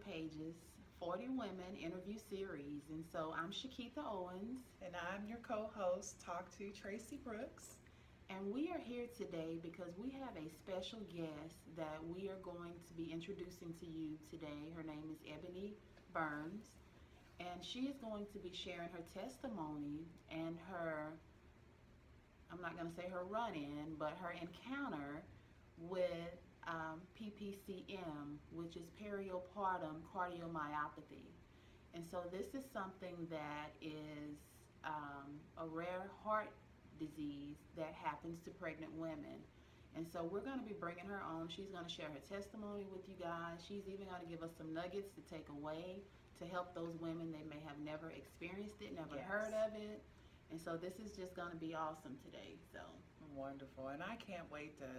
Pages 40 Women interview series. And so I'm Chikeitha Owens, And I'm your co-host, Talk to Tracy Brooks. and we are here today because we have a special guest that we are going to be introducing to you today. Her name is Ebonie Burns, and she is going to be sharing her testimony and I'm not going to say her run in, but her encounter with PPCM, which is Postpartum Cardiomyopathy. And so this is something that is a rare heart disease that happens to pregnant women. And so we're going to be bringing her on. She's going to share her testimony with you guys. She's even going to give us some nuggets to take away to help those women. They may have never experienced it, never heard of it. And so this is just going to be awesome today. So Wonderful. And I can't wait to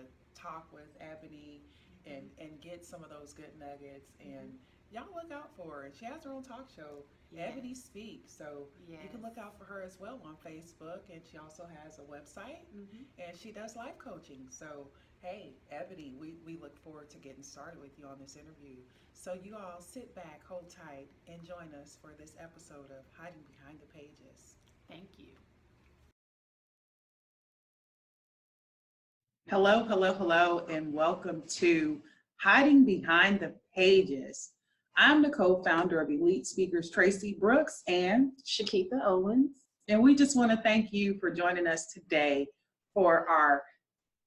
talk with Ebonie and get some of those good nuggets. And y'all look out for her. She has her own talk show, Ebonie Speaks. So you can look out for her as well on Facebook. And she also has a website and she does life coaching. So, hey, Ebonie, we look forward to getting started with you on this interview. So you all sit back, hold tight, and join us for this episode of Hiding Behind the Pages. thank you. Hello, hello, hello, and welcome to Hiding Behind the Pages. I'm the co-founder of Elite Speakers, Tracy Brooks, and Chikeitha Owens. we just want to thank you for joining us today for our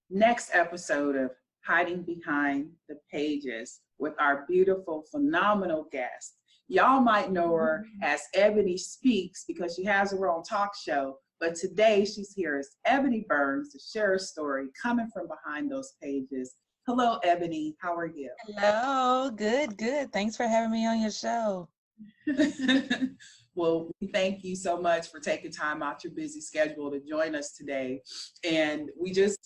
next episode of Hiding Behind the Pages with our beautiful, phenomenal guest. Y'all might know her as Ebonie Speaks because she has her own talk show. But today she's here as Ebonie Burns to share a story coming from behind those pages. Hello, Ebonie. How are you? Hello, good. Thanks for having me on your show. Well, we thank you so much for taking time out your busy schedule to join us today. And we just,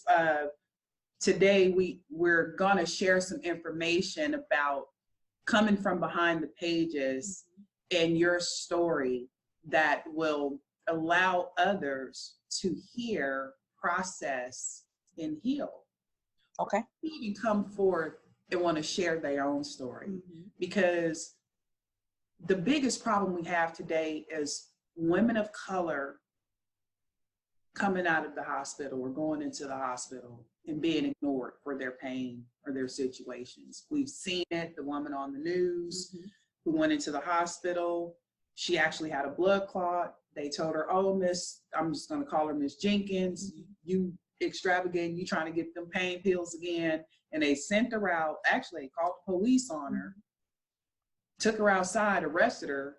today we're going to share some information about coming from behind the pages and your story that will allow others to hear, process, and heal. Okay. Even come forth and want to share their own story. Because the biggest problem we have today is women of color coming out of the hospital or going into the hospital and being ignored for their pain or their situations. We've seen it, the woman on the news who went into the hospital, she actually had a blood clot. They told her, oh, Miss, I'm just going to call her Miss Jenkins, you extravagant, you trying to get them pain pills again. And they sent her out, actually they called the police on her, took her outside, arrested her.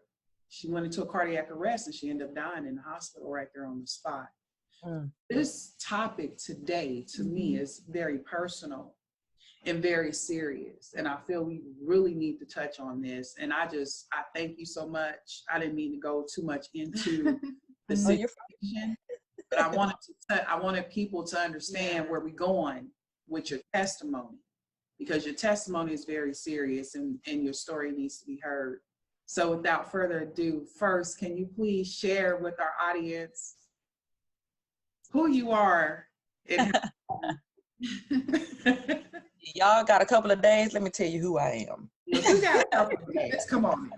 She went into a cardiac arrest and she ended up dying in the hospital right there on the spot. This topic today to me is very personal and very serious. And I feel we really need to touch on this. And I thank you so much. I didn't mean to go too much into the situation, but I wanted people to understand where we're going with your testimony, because your testimony is very serious and your story needs to be heard. So without further ado, first, can you please share with our audience who you are? Y'all got a couple of days. Let me tell you who I am. You got a couple of days. Come on now.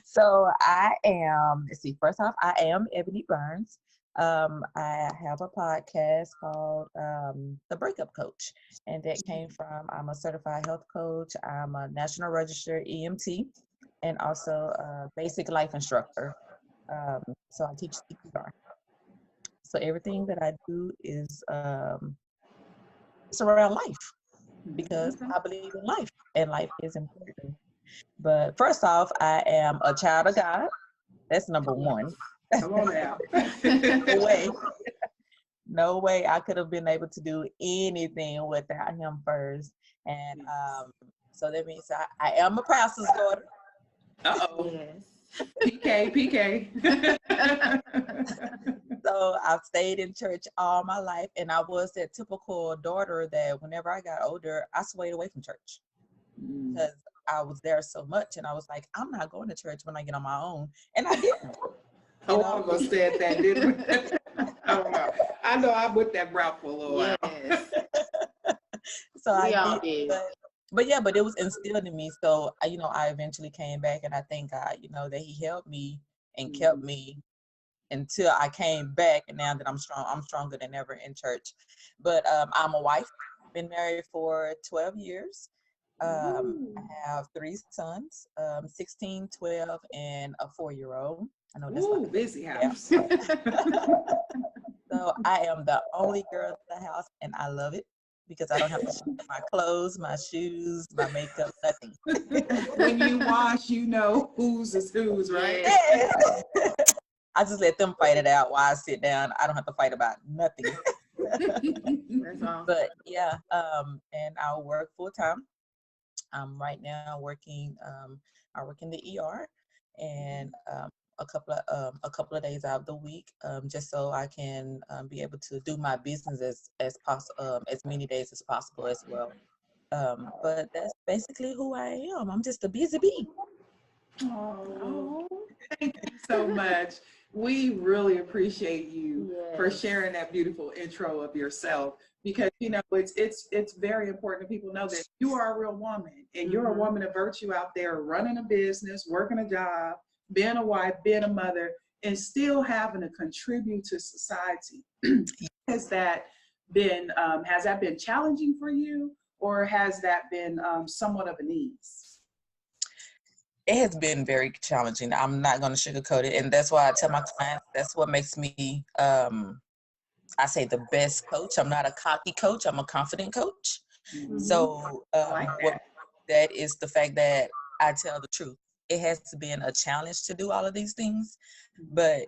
So I am, first off, I am Ebonie Burns. I have a podcast called The Breakup Coach. And that came from, I'm a certified health coach. I'm a national registered EMT and also a basic life instructor. So I teach CPR. So everything that I do is it's around life, because I believe in life and life is important. But first off, I am a child of God. That's number one. Come on now. No way I could have been able to do anything without him first. And so that means I am a pastor's daughter. Uh-oh. Yes. PK. So I've stayed in church all my life, and I was that typical daughter that whenever I got older, I swayed away from church because I was there so much, and I was like, I'm not going to church when I get on my own, and I didn't. A lot of us said that, didn't we? I know I went that route for a little while. Yes. So We I all did. did. but yeah, but it was instilled in me. So, I eventually came back, and I thank God, that he helped me and kept me until I came back. And now that I'm strong, I'm stronger than ever in church. But I'm a wife, been married for 12 years. I have 3 sons, 16, 12, and a 4-year-old. I know that's like a busy yeah. house. So I am the only girl in the house, and I love it because I don't have to change my clothes, my shoes, my makeup, nothing. When you wash, you know whose is whose, right? Yes. I just let them fight it out while I sit down. I don't have to fight about nothing. That's awesome. But yeah, and I work full time. Right now working. I work in the ER, and a couple of days out of the week, just so I can be able to do my business as possible, as many days as possible as well. But that's basically who I am. I'm just a busy bee. Oh, thank you so much. We really appreciate you for Yes. sharing that beautiful intro of yourself, because it's very important that people know that you are a real woman, and you're a woman of virtue out there running a business, working a job, being a wife, being a mother, and still having to contribute to society. Has that been challenging for you, or has that been somewhat of an ease? It has been very challenging. I'm not going to sugarcoat it. And that's why I tell my clients, that's what makes me, I say, the best coach. I'm not a cocky coach. I'm a confident coach. So what that is the fact that I tell the truth. It has been a challenge to do all of these things. But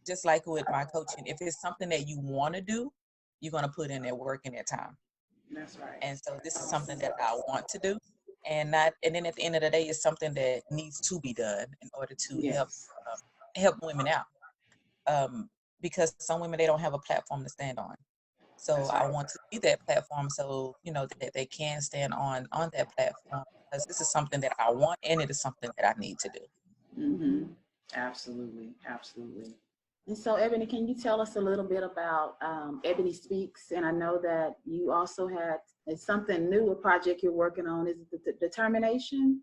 just like with my coaching, if it's something that you want to do, you're going to put in that work and that time. That's right. And so this is something that I want to do. And then at the end of the day, it's something that needs to be done in order to help women out, because some women, they don't have a platform to stand on. So That's right. I want to be that platform, so that they can stand on that platform, because this is something that I want, and it is something that I need to do. Absolutely. And so, Ebonie, can you tell us a little bit about Ebonie Speaks? And I know that you also had something new, a project you're working on. Is it the determination?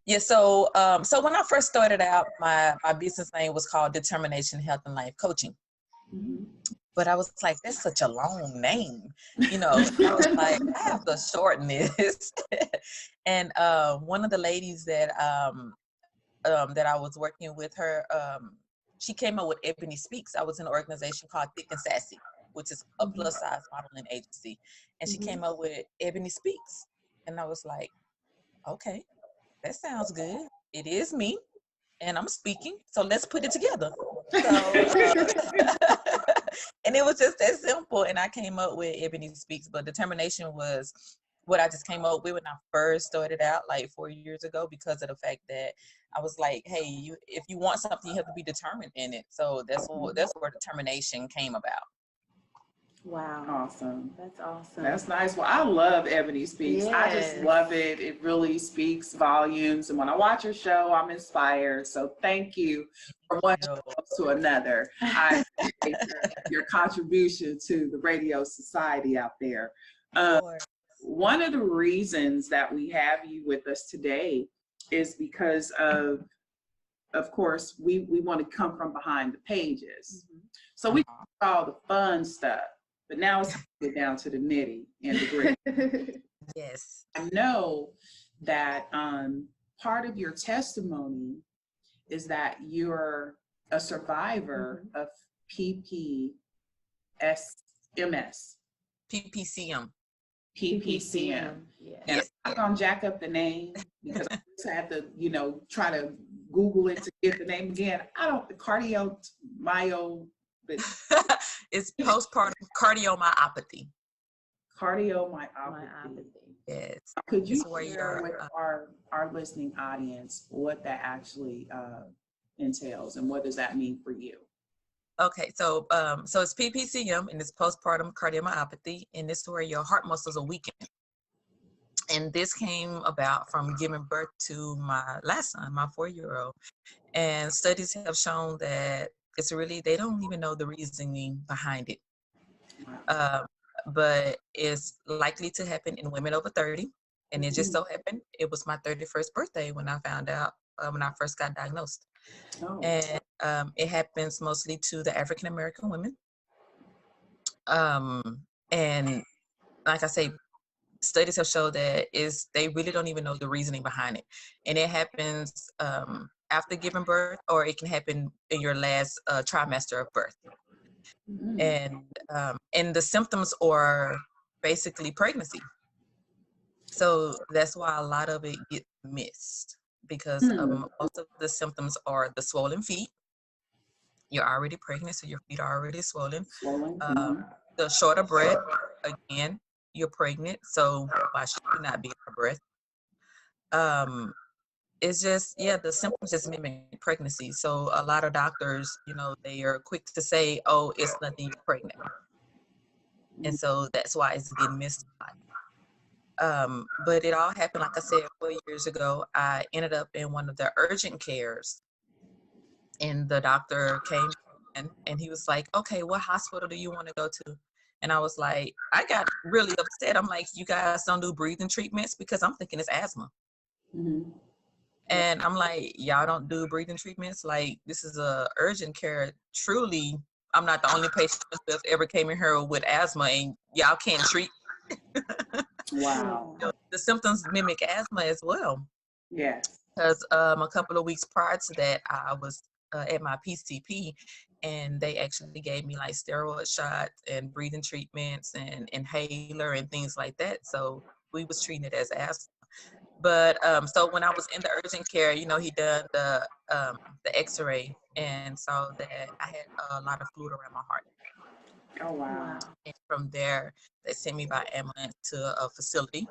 Yeah. So when I first started out, my business name was called Determination Health and Life Coaching. But I was like, that's such a long name, I was like, I have to shorten this. And one of the ladies that I was working with her, she came up with Ebonie Speaks. I was in an organization called Thick and Sassy, which is a plus size modeling agency. And she came up with Ebonie Speaks. And I was like, okay, that sounds good. It is me, and I'm speaking, so let's put it together. So, and it was just that simple. And I came up with Ebonie Speaks, but determination was what I just came up with when I first started out, like 4 years ago, because of the fact that I was like, hey, if you want something, you have to be determined in it. So that's where determination came about. Wow. Awesome. That's awesome. That's nice. Well, I love Ebonie Speaks. Yes. I just love it. It really speaks volumes. And when I watch your show, I'm inspired. So thank you from one to another. I appreciate your contribution to the radio society out there. One of the reasons that we have you with us today is because of course, we want to come from behind the pages. So we do all the fun stuff, but now it's get down to the nitty and the gritty. Yes. I know that part of your testimony is that you're a survivor of PPCM. Yes. And I'm not gonna jack up the name because I just have to, try to Google it to get the name again. It's postpartum cardiomyopathy. Cardiomyopathy. Yes. Could you share with our listening audience what that actually entails, and what does that mean for you? Okay, so it's PPCM, and it's postpartum cardiomyopathy, and it's where your heart muscles are weakened. And this came about from giving birth to my last son, my 4-year-old. And studies have shown that they don't even know the reasoning behind it. But it's likely to happen in women over 30. And it just so happened, it was my 31st birthday when I found out, when I first got diagnosed. Oh. And it happens mostly to the African American women. And like I say, studies have shown that they really don't even know the reasoning behind it. And it happens after giving birth, or it can happen in your last trimester of birth. And the symptoms are basically pregnancy. So that's why a lot of it gets missed, because most of the symptoms are the swollen feet. You're already pregnant, so your feet are already swollen. The shorter breath, again, you're pregnant, so why should you not be out of breath? It's just, the symptoms just mimic pregnancy. So a lot of doctors, they are quick to say, oh, it's nothing, you're pregnant. And so that's why it's getting missed a lot. But it all happened, like I said, 4 years ago. I ended up in one of the urgent cares, and the doctor came in and he was like, okay, what hospital do you want to go to? And I was like, I got really upset. I'm like, you guys don't do breathing treatments? Because I'm thinking it's asthma. And I'm like, y'all don't do breathing treatments? Like, this is a urgent care. Truly, I'm not the only patient that's ever came in here with asthma, and y'all can't treat. Wow. The symptoms mimic asthma as well. Yes. Because a couple of weeks prior to that, I was at my PCP, and they actually gave me like steroid shots and breathing treatments and inhaler and things like that. So we was treating it as asthma. But so when I was in the urgent care, he done the X-ray and saw that I had a lot of fluid around my heart. Oh, wow. And from there, they sent me by ambulance to a facility.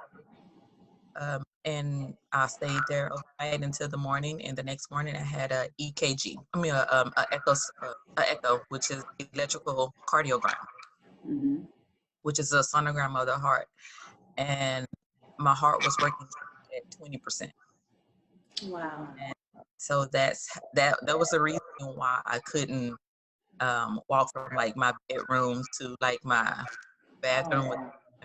And I stayed there overnight until the morning. And the next morning, I had a EKG. I mean, a echo, which is electrical cardiogram, which is a sonogram of the heart. And my heart was working at 20%. Wow. And so that was the reason why I couldn't walk from like my bedroom to like my bathroom with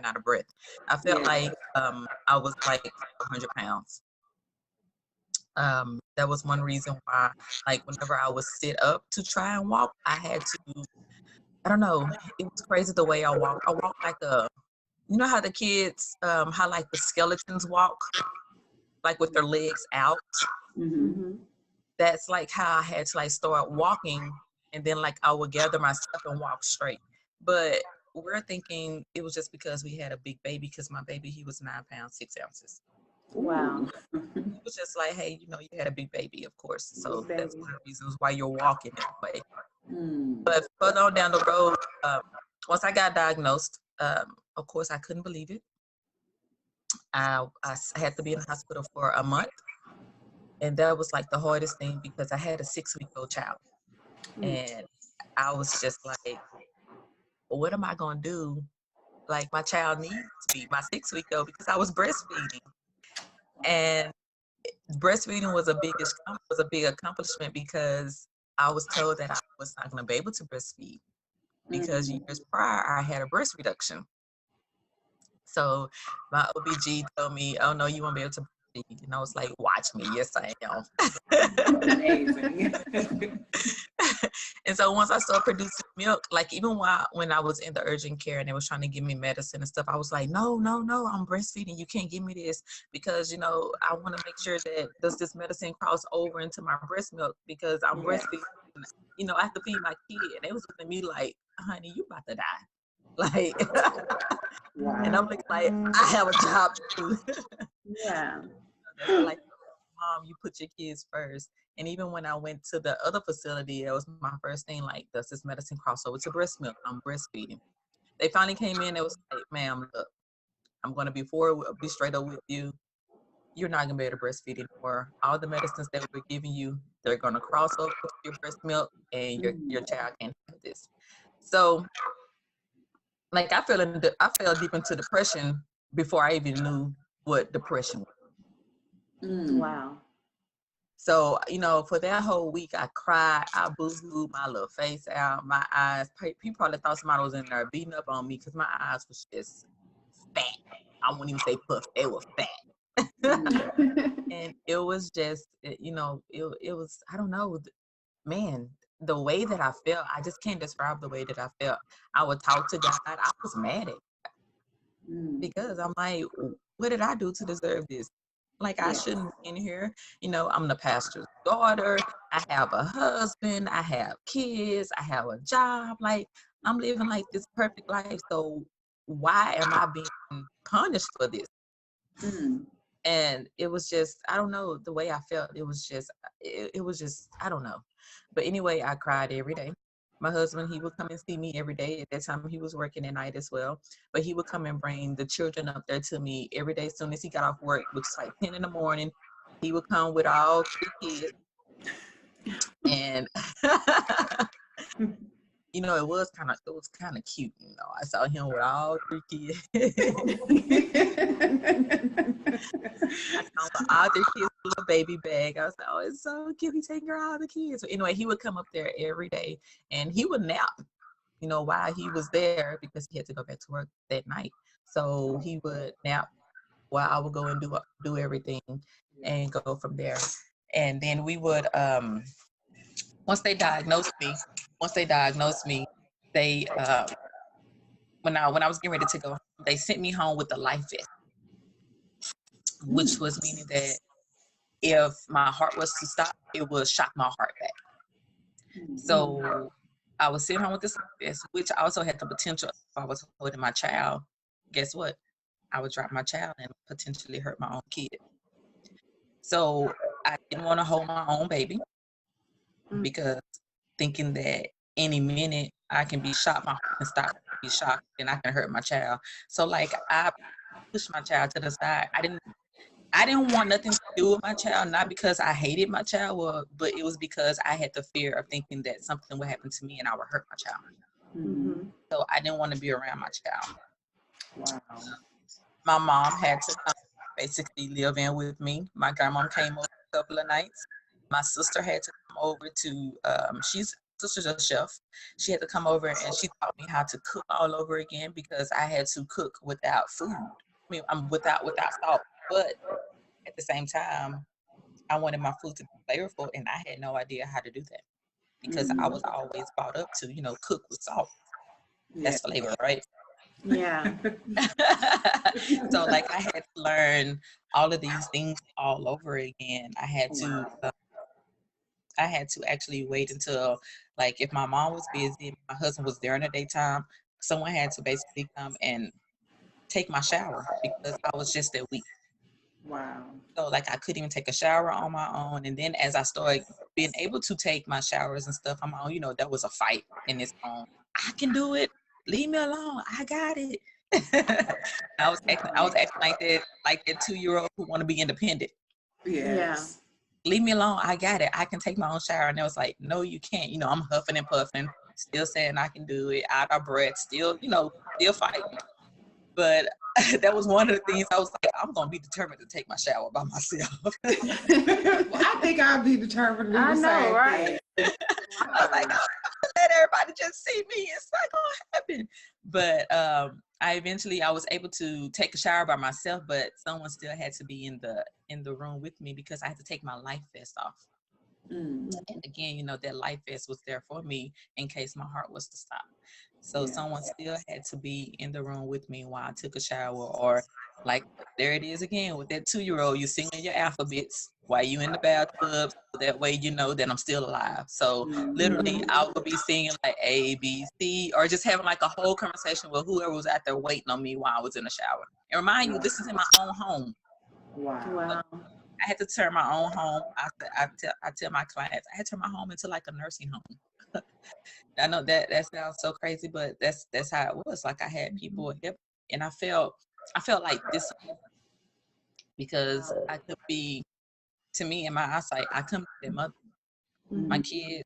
out of breath. I felt like I was like 100 pounds. That was one reason why, like, whenever I would sit up to try and walk, I had to, I don't know, it was crazy the way I walk. I walk like you know how the kids, how like the skeletons walk, like with their legs out. That's like how I had to like start walking, and then like I would gather myself and walk straight. But we're thinking it was just because we had a big baby, because my baby, he was 9 pounds, 6 ounces. Wow. It was just like, hey, you had a big baby, of course. So that's one of the reasons why you're walking that way. But further on down the road, once I got diagnosed, of course, I couldn't believe it. I had to be in the hospital for a month. And that was like the hardest thing, because I had a 6-week-old child. And I was just like, what am I going to do? Like, my child needs me, my 6-week-old, because I was breastfeeding. And breastfeeding was a big accomplishment, because I was told that I was not going to be able to breastfeed, because years prior I had a breast reduction. So my OBG told me, oh no, you won't be able to breastfeed. And I was like, watch me. Yes, I am. Amazing. And so once I started producing milk, like even when I was in the urgent care and they was trying to give me medicine and stuff, I was like, no, I'm breastfeeding. You can't give me this, because, I want to make sure that does this medicine cross over into my breast milk, because I'm breastfeeding. I have to feed my kid. And they was looking at me like, honey, you about to die. Like, and I'm like, I have a job too. Like, Mom, you put your kids first. And even when I went to the other facility, that was my first thing, like, does this medicine cross over to breast milk? I'm breastfeeding. They finally came in, it was like, ma'am, look, I'm going to be straight up with you. You're not going to be able to breastfeed anymore. All the medicines that we're giving you, they're going to cross over to your breast milk, and your child can't have this. So, like, I fell deep into depression before I even knew what depression was. Wow. So, for that whole week, I cried, I boo-hooed my little face out, my eyes. People probably thought somebody was in there beating up on me, because my eyes was just fat. I won't even say puff, they were fat. And it was just, you know, it was, I don't know, man, the way that I felt, I just can't describe the way that I felt. I would talk to God. I was mad at because I'm like, what did I do to deserve this? Like, I shouldn't be in here. You know, I'm the pastor's daughter. I have a husband. I have kids. I have a job. Like, I'm living like this perfect life. So why am I being punished for this? And it was just, I don't know, the way I felt, it was just, I don't know. But anyway, I cried every day. My husband, he would come and see me every day. At that time, he was working at night as well. But he would come and bring the children up there to me every day as soon as he got off work, which was like 10 in the morning. He would come with all 3 kids. And, you know, it was kind of cute. You know, I saw him with all 3 kids. I saw all 3 kids, little baby bag. I was like, oh, it's so cute. He's taking care of all the kids. So anyway, he would come up there every day and he would nap, you know, while he was there because he had to go back to work that night. So he would nap while I would go and do everything and go from there. And then we would, once they diagnosed me, they when I was getting ready to go, they sent me home with a life vest, which was meaning that if my heart was to stop, it would shock my heart back. So I was sitting home with this life vest, which also had the potential, if I was holding my child, guess what? I would drop my child and potentially hurt my own kid. So I didn't want to hold my own baby because thinking that any minute I can be shot, my heart can stop, be shocked, and I can hurt my child. So like I pushed my child to the side. I didn't want nothing to do with my child, not because I hated my child, but it was because I had the fear of thinking that something would happen to me and I would hurt my child. So I didn't want to be around my child. Wow. My mom had to come basically live in with me. My grandma came over a couple of nights. My sister had to come over to, sister's a chef. She had to come over and she taught me how to cook all over again because I had to cook without food. I mean, I'm without salt. But at the same time, I wanted my food to be flavorful, and I had no idea how to do that because I was always brought up to, you know, cook with salt. That's flavor, right? Yeah. So like I had to learn all of these things all over again. I had to actually wait until, like, if my mom was busy, my husband was there in the daytime, someone had to basically come and take my shower because I was just that weak. Wow. So like I couldn't even take a shower on my own. And then as I started being able to take my showers and stuff on my own, you know, that was a fight in its own. I can do it. Leave me alone. I got it. I was acting like that 2-year-old who want to be independent. Yes. Leave me alone. I got it. I can take my own shower. And it was like, no, you can't. You know, I'm huffing and puffing, still saying I can do it, out of breath, still, you know, still fighting. But that was one of the things I was like, I'm going to be determined to take my shower by myself. I think I'll be determined to do the same right? thing. I was like, I'm gonna let everybody just see me. It's not going to happen. But I was able to take a shower by myself, but someone still had to be in the room with me because I had to take my life vest off. And again, you know, that life vest was there for me in case my heart was to stop. So someone still had to be in the room with me while I took a shower, or like, there it is again with that 2-year-old, you singing your alphabets while you in the bathtub, so that way you know that I'm still alive. So literally I would be singing like A, B, C, or just having like a whole conversation with whoever was out there waiting on me while I was in the shower. And remind you, this is in my own home. Wow. I had to turn my own home. I tell my clients, I had to turn my home into like a nursing home. I know that sounds so crazy, but that's how it was. Like I had people, and I felt like this because I could be, to me in my eyesight, I couldn't be their mother. My kids,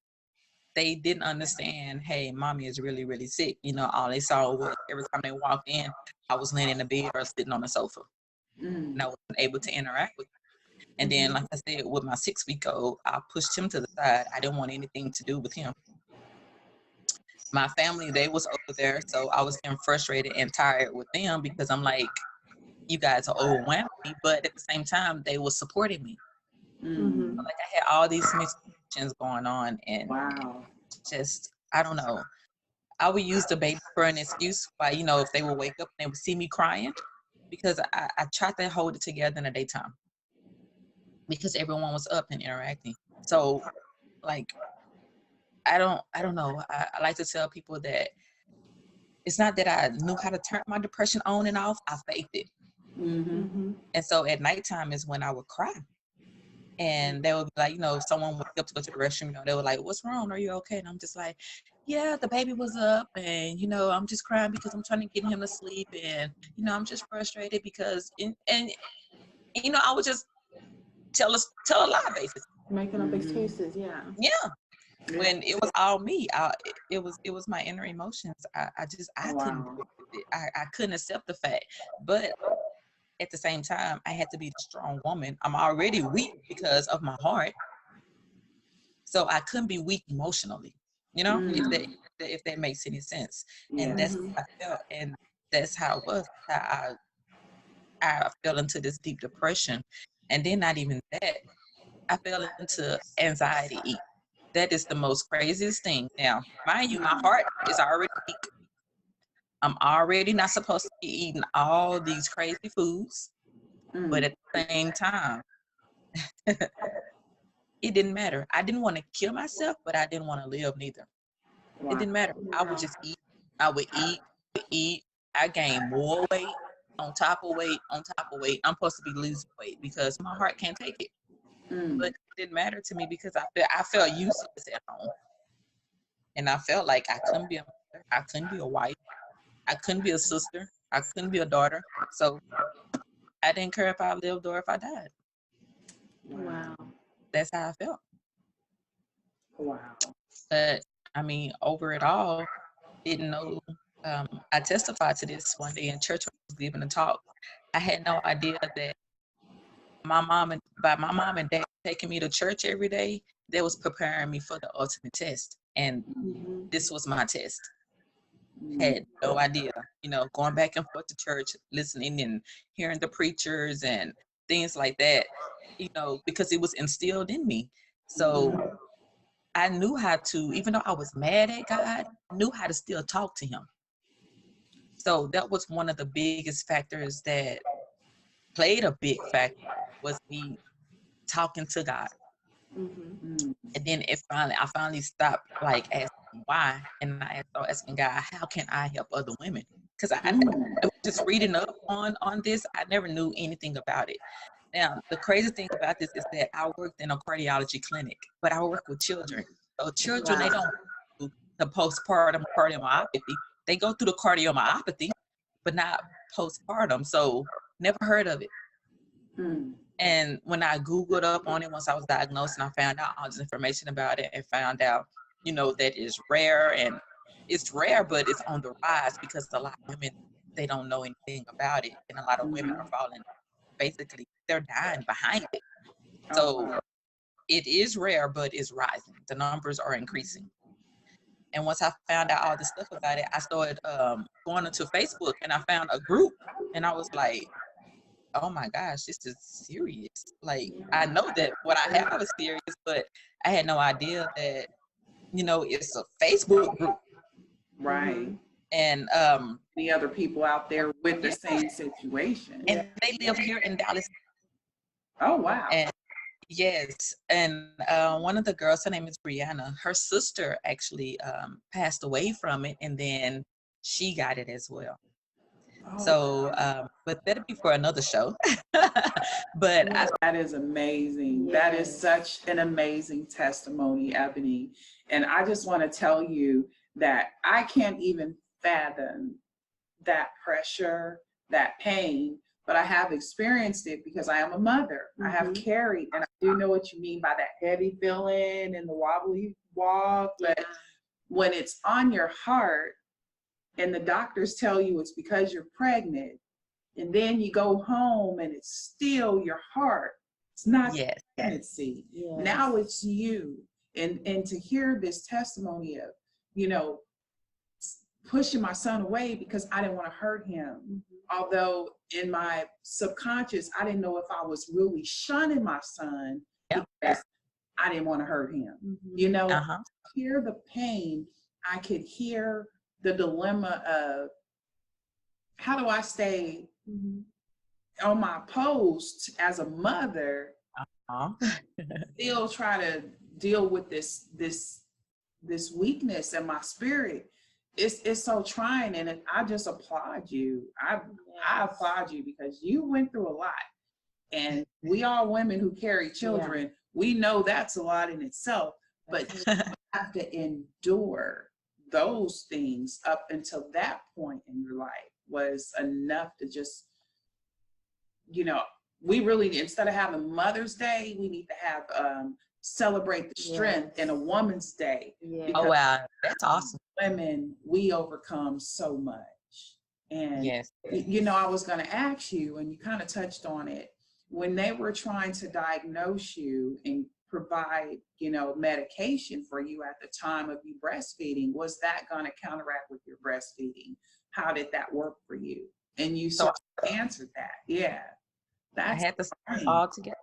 they didn't understand, hey, mommy is really, really sick. You know, all they saw was every time they walked in, I was laying in the bed or sitting on the sofa. And I wasn't able to interact with them. And then, like I said, with my 6-week-old, I pushed him to the side. I didn't want anything to do with him. My family, they was over there, so I was getting frustrated and tired with them because I'm like, you guys are overwhelming me, but at the same time, they were supporting me. Mm. Like I had all these misconceptions going on, and Wow. just, I don't know. I would use the baby for an excuse why, you know, if they would wake up and they would see me crying, because I tried to hold it together in the daytime because everyone was up and interacting. So like, I don't know. I like to tell people that it's not that I knew how to turn my depression on and off. I faked it. Mm-hmm. And so at nighttime is when I would cry. And they would be like, you know, if someone would up to go to the restroom, you know, they were like, "What's wrong? Are you okay?" And I'm just like, "Yeah, the baby was up, and you know, I'm just crying because I'm trying to get him to sleep, and you know, I'm just frustrated because," and you know, I would just tell a lie, basically. Making up excuses, yeah. Yeah, when it was all me. It was my inner emotions. I couldn't Wow. deal with it. I couldn't accept the fact, but at the same time, I had to be the strong woman. I'm already weak because of my heart. So I couldn't be weak emotionally, you know, if that makes any sense. And that's how I felt, and that's how it was. I fell into this deep depression, and then not even that, I fell into anxiety. That is the most craziest thing. Now, mind you, my heart is already weak. I'm already not supposed to be eating all these crazy foods, but at the same time, it didn't matter. I didn't want to kill myself, but I didn't want to live neither. Wow. It didn't matter. I would just eat. I would eat. I gained more weight on top of weight on top of weight. I'm supposed to be losing weight because my heart can't take it. But it didn't matter to me because I felt useless at home. And I felt like I couldn't be a mother. I couldn't be a wife. I couldn't be a sister. I couldn't be a daughter. So I didn't care if I lived or if I died. Wow. That's how I felt. Wow. But I mean, over it all, didn't know. I testified to this one day in church when I was giving a talk. I had no idea that my mom and dad taking me to church every day, they was preparing me for the ultimate test. And this was my test. Had no idea, you know, going back and forth to church, listening and hearing the preachers and things like that, you know, because it was instilled in me. So I knew how to, even though I was mad at God, I knew how to still talk to him. So that was one of the biggest factors that played a big factor, was me talking to God. And then I finally stopped like asking why, and I started asking God, how can I help other women? Because I was just reading up on this. I never knew anything about it. Now, the crazy thing about this is that I worked in a cardiology clinic, but I work with children. So children, they don't do the postpartum cardiomyopathy. They go through the cardiomyopathy, but not postpartum. So never heard of it. And when I Googled up on it, once I was diagnosed and I found out all this information about it and found out, you know, that it's rare, and it's rare, but it's on the rise because a lot of women, they don't know anything about it. And a lot of women are falling, basically, they're dying behind it. So it is rare, but it's rising. The numbers are increasing. And once I found out all this stuff about it, I started going into Facebook, and I found a group, and I was like, oh my gosh, this is serious. Like, I know that what I have is serious, but I had no idea that, you know, it's a Facebook group. Right. And the other people out there with the same situation. And they live here in Dallas. Oh, wow. And yes, and one of the girls, her name is Brianna, her sister actually passed away from it, and then she got it as well. So, but that'll be for another show. But that is amazing. Yes. That is such an amazing testimony, Ebonie. And I just want to tell you that I can't even fathom that pressure, that pain, but I have experienced it because I am a mother. I have carried, and I do know what you mean by that heavy feeling and the wobbly walk. But when it's on your heart, and the doctors tell you it's because you're pregnant, and then you go home and it's still your heart. It's not pregnancy. Yes. Now it's you. And to hear this testimony of, you know, pushing my son away because I didn't want to hurt him. Although in my subconscious, I didn't know if I was really shunning my son because I didn't want to hurt him. You know, I could hear the pain. I could hear the dilemma of how do I stay on my post as a mother, still try to deal with this weakness in my spirit. It's so trying, and I just applaud you. I applaud you because you went through a lot, and we all women who carry children, we know that's a lot in itself, but you have to endure those things up until that point in your life was enough to just, you know, we really, instead of having Mother's Day, we need to have celebrate the strength in a woman's day. Oh wow, that's awesome. Women, we overcome so much. And you know, I was going to ask you, and you kind of touched on it, when they were trying to diagnose you and provide, you know, medication for you at the time of you breastfeeding, was that going to counteract with your breastfeeding? How did that work for you? And you sort of answered that. I had to start all together.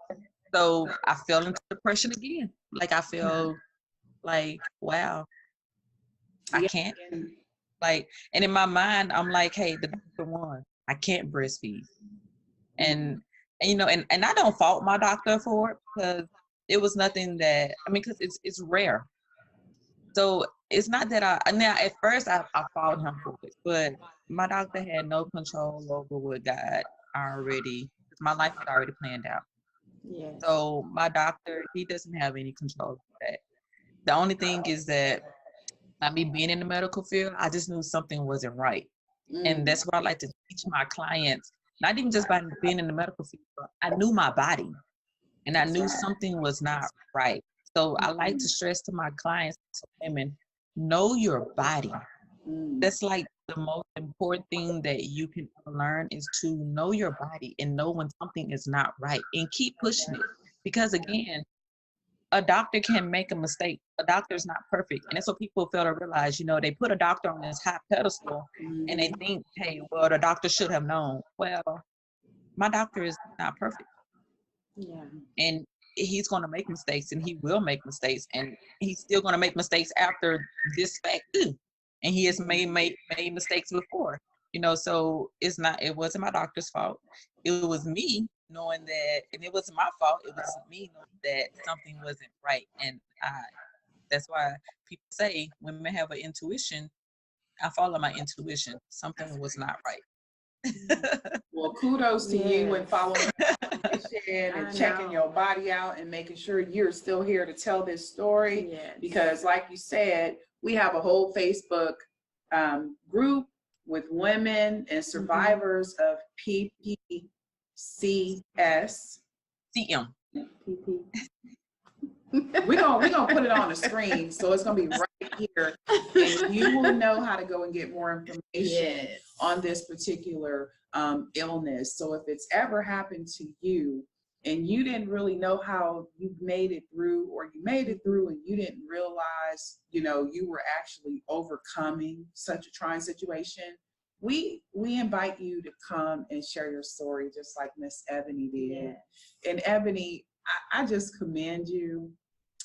So I fell into depression again. Like I feel like, wow, I can't. Like, and in my mind, I'm like, hey, the doctor won. I can't breastfeed. And you know, and I don't fault my doctor for it because it was nothing that, I mean, because it's rare. So it's not that now at first I fault him for it, but my doctor had no control over what God already, my life was already planned out. So my doctor, he doesn't have any control of that. The only thing is that by me being in the medical field, I just knew something wasn't right. And that's what I like to teach my clients, not even just by being in the medical field, but I knew my body and I knew something was not right. So I like to stress to my clients, women, know your body. That's like the most important thing that you can learn is to know your body and know when something is not right and keep pushing it. Because again, a doctor can make a mistake. A doctor is not perfect. And that's what people fail to realize. You know, they put a doctor on this high pedestal and they think, hey, well, the doctor should have known. Well, my doctor is not perfect. And he's going to make mistakes and he will make mistakes. And he's still going to make mistakes after this fact too. And he has made mistakes before. You know, so it wasn't my doctor's fault. It was me knowing that, and it wasn't my fault. It was me knowing that something wasn't right. And that's why people say women have an intuition. I follow my intuition. Something was not right. Well, kudos to you and following and checking your body out and making sure you're still here to tell this story. Because like you said, we have a whole Facebook group with women and survivors of PPCS. CM. We're gonna put it on the screen, so it's gonna be right here, and you will know how to go and get more information on this particular illness. So if it's ever happened to you and you didn't really know how you made it through, or you made it through and you didn't realize, you know, you were actually overcoming such a trying situation, we invite you to come and share your story, just like Miss Ebonie did. And Ebonie, I just commend you.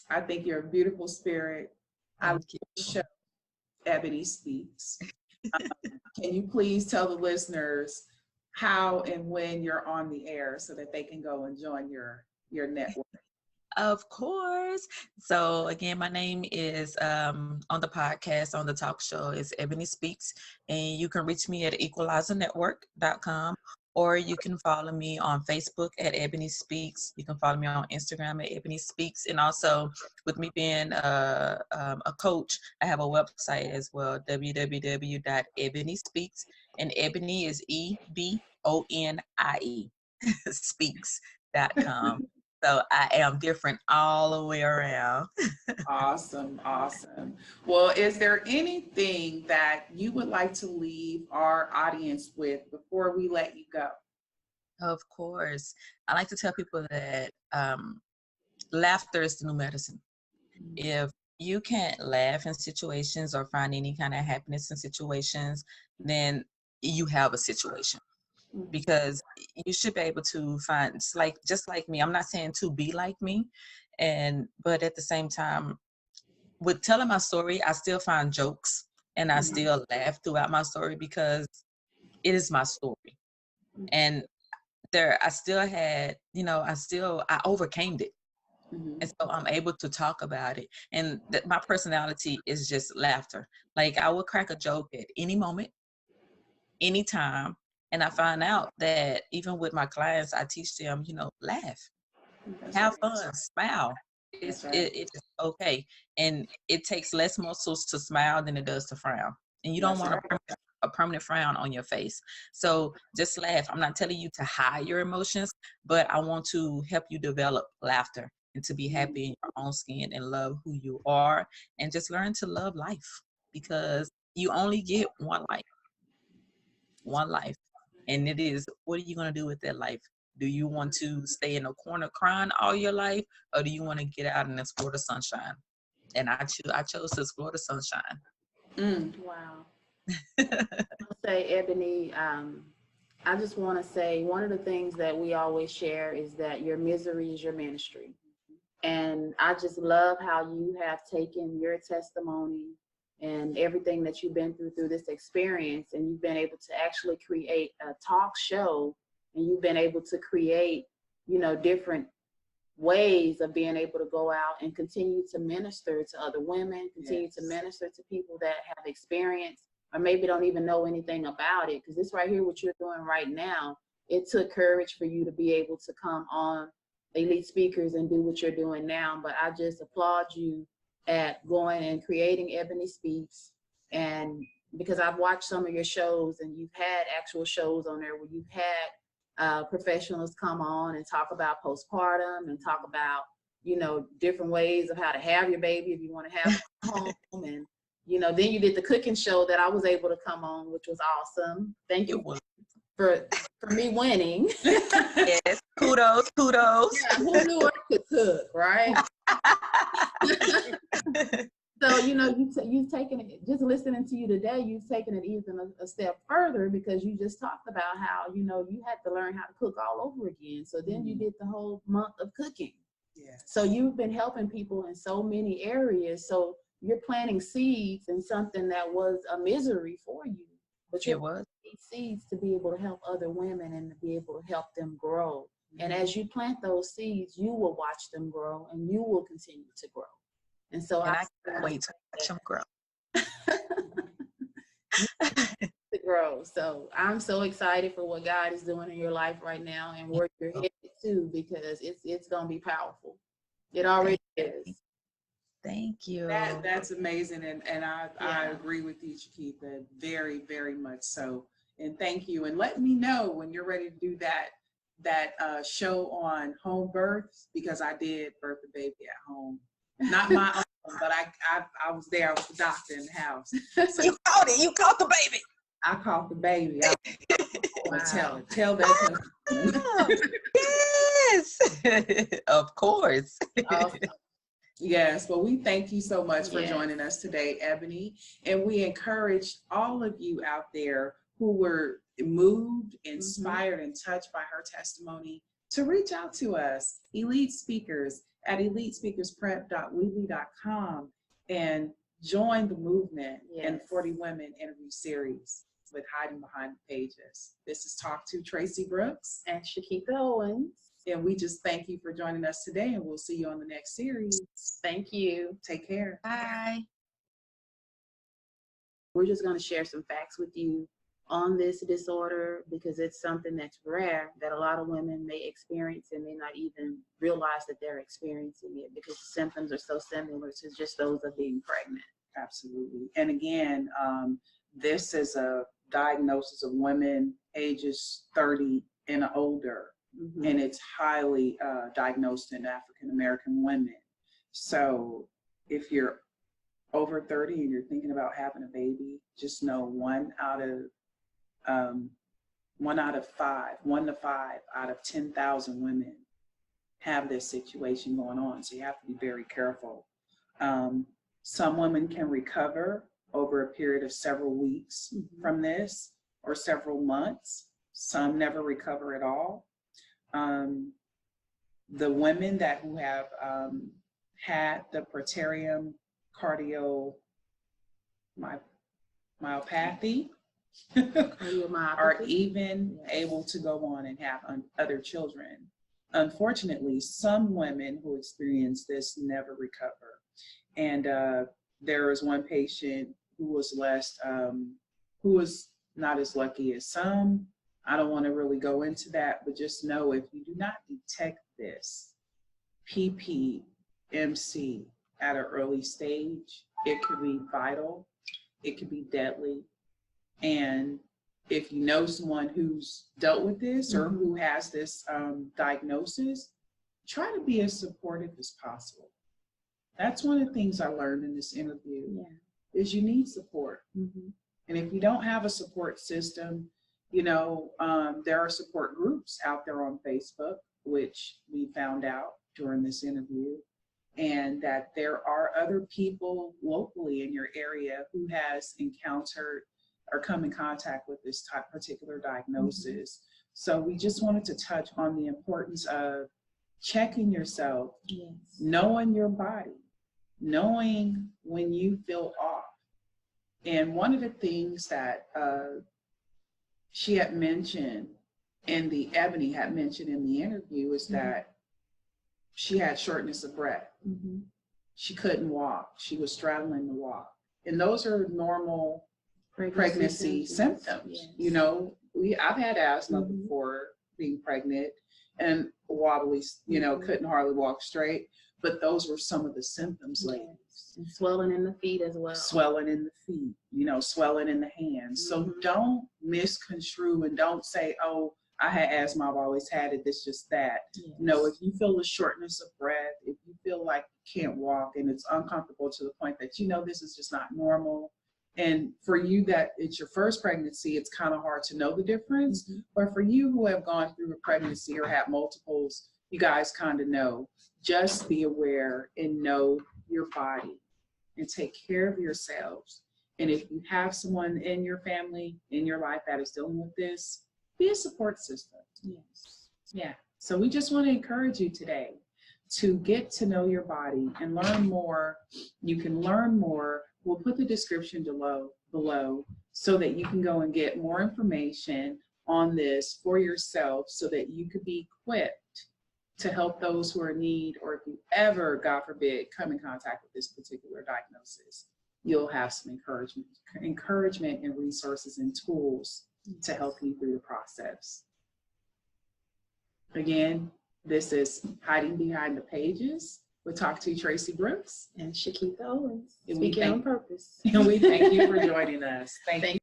I think you're a beautiful spirit. I love the show, Ebonie Speaks. Can you please tell the listeners how and when you're on the air so that they can go and join your network? Of course. So again, my name is on the podcast, on the talk show, is Ebonie Speaks, and you can reach me at equalizernetwork.com, or you can follow me on Facebook at Ebonie Speaks. You can follow me on Instagram at Ebonie Speaks, and also with me being a coach, I have a website as well, www.eboniespeaks, and Ebonie is EBONIE speaks.com. So I am different all the way around. Awesome. Well, is there anything that you would like to leave our audience with before we let you go? Of course. I like to tell people that laughter is the new medicine. If you can't laugh in situations or find any kind of happiness in situations, then you have a situation. because you should be able to find, it's like, just like me. I'm not saying to be like me, but at the same time, with telling my story, I still find jokes and I still laugh throughout my story because it is my story. And I still had, I overcame it. And so I'm able to talk about it. And my personality is just laughter. Like, I would crack a joke at any moment, anytime. And I find out that even with my clients, I teach them, laugh, have fun, smile. It is okay. And it takes less muscles to smile than it does to frown. And you don't want a permanent frown on your face. So just laugh. I'm not telling you to hide your emotions, but I want to help you develop laughter and to be happy in your own skin and love who you are, and just learn to love life, because you only get one life. And it is, what are you going to do with that life? Do you want to stay in a corner crying all your life, or do you want to get out and explore the sunshine? And I chose to explore the sunshine. Wow. I'll say, Ebonie, I just want to say, one of the things that we always share is that your misery is your ministry. And I just love how you have taken your testimony and everything that you've been through this experience, and you've been able to actually create a talk show, and you've been able to create, different ways of being able to go out and continue to minister to other women, continue to minister to people that have experience or maybe don't even know anything about it. Because this right here, what you're doing right now, it took courage for you to be able to come on Elite Speakers and do what you're doing now. But I just applaud you at going and creating Ebonie Speaks. And because I've watched some of your shows, and you've had actual shows on there where you've had professionals come on and talk about postpartum and talk about, different ways of how to have your baby if you want to have it at home. And, then you did the cooking show that I was able to come on, which was awesome. Thank you for me winning. Yes, kudos. Yeah, who knew I could cook, right? So, you've taken it, just listening to you today, you've taken it even a step further, because you just talked about how, you had to learn how to cook all over again. So then you did the whole month of cooking. Yeah. So you've been helping people in so many areas. So you're planting seeds in something that was a misery for you, but you're planting seeds to be able to help other women and to be able to help them grow. And as you plant those seeds, you will watch them grow, and you will continue to grow. And so I can't wait to watch them grow. To grow. So I'm so excited for what God is doing in your life right now, and where you're headed to, because it's going to be powerful. It already is. Thank you. That's amazing. And I agree with you, Chikeitha, very, very much so. And thank you. And let me know when you're ready to do that show on home births, because I did birth a baby at home. Not my own, but I was there. I was the doctor in the house. So you caught it. You caught the baby. I caught the baby. Wow. Tell that person. Yes. Of course. Awesome. Yes, well, we thank you so much for joining us today, Ebonie. And we encourage all of you out there who were moved, inspired, and touched by her testimony to reach out to us, Elite Speakers, at elitespeakersprep.weebly.com, and join the movement in 40 Women interview series with Hiding Behind the Pages. This is Talk to Tracy Brooks and Chikeitha Owens. And we just thank you for joining us today, and we'll see you on the next series. Thank you. Take care. Bye. We're just going to share some facts with you on this disorder, because it's something that's rare, that a lot of women may experience and may not even realize that they're experiencing it, because the symptoms are so similar to just those of being pregnant. Absolutely. And again, this is a diagnosis of women ages 30 and older. And it's highly diagnosed in African-American women. So if you're over 30 and you're thinking about having a baby, just know 1 to 5 out of 10,000 women have this situation going on. So you have to be very careful. Some women can recover over a period of several weeks from this, or several months. Some never recover at all. The women who have had the Postpartum Cardiomyopathy are even able to go on and have other children. Unfortunately, some women who experience this never recover. And there was one patient who was not as lucky as some. I don't want to really go into that, but just know if you do not detect this PPMC at an early stage, it could be vital, it could be deadly. And if you know someone who's dealt with this or who has this diagnosis, try to be as supportive as possible. That's one of the things I learned in this interview, is you need support. And if you don't have a support system, you know, there are support groups out there on Facebook, which we found out during this interview, and that there are other people locally in your area who has encountered or come in contact with this particular diagnosis. So we just wanted to touch on the importance of checking yourself, knowing your body, knowing when you feel off. And one of the things that she had mentioned, and Ebonie had mentioned in the interview, is that she had shortness of breath. She couldn't walk. She was straddling to walk. And those are normal pregnancy symptoms. You know, I've had asthma before being pregnant and wobbly, you know, couldn't hardly walk straight. But those were some of the symptoms, ladies. And swelling in the feet as well. Swelling in the feet, you know, swelling in the hands. So don't misconstrue and don't say, oh, I had asthma, I've always had it, it's just that. No, if you feel a shortness of breath, if you feel like you can't walk and it's uncomfortable to the point that you know this is just not normal, and for you that it's your first pregnancy, it's kind of hard to know the difference. But for you who have gone through a pregnancy or had multiples, you guys kind of know. Just be aware and know your body and take care of yourselves. And if you have someone in your family, in your life that is dealing with this, be a support system. Yeah. So we just want to encourage you today to get to know your body and learn more. You can learn more. We'll put the description below so that you can go and get more information on this for yourself so that you could be equipped to help those who are in need, or if you ever, God forbid, come in contact with this particular diagnosis, you'll have some encouragement and resources and tools to help you through the process. Again, this is Hiding Behind the Pages. We'll talk to Tracy Brooks and Chikeitha Owens, Speaking Speaking on Purpose. And we thank you for joining us. Thank you.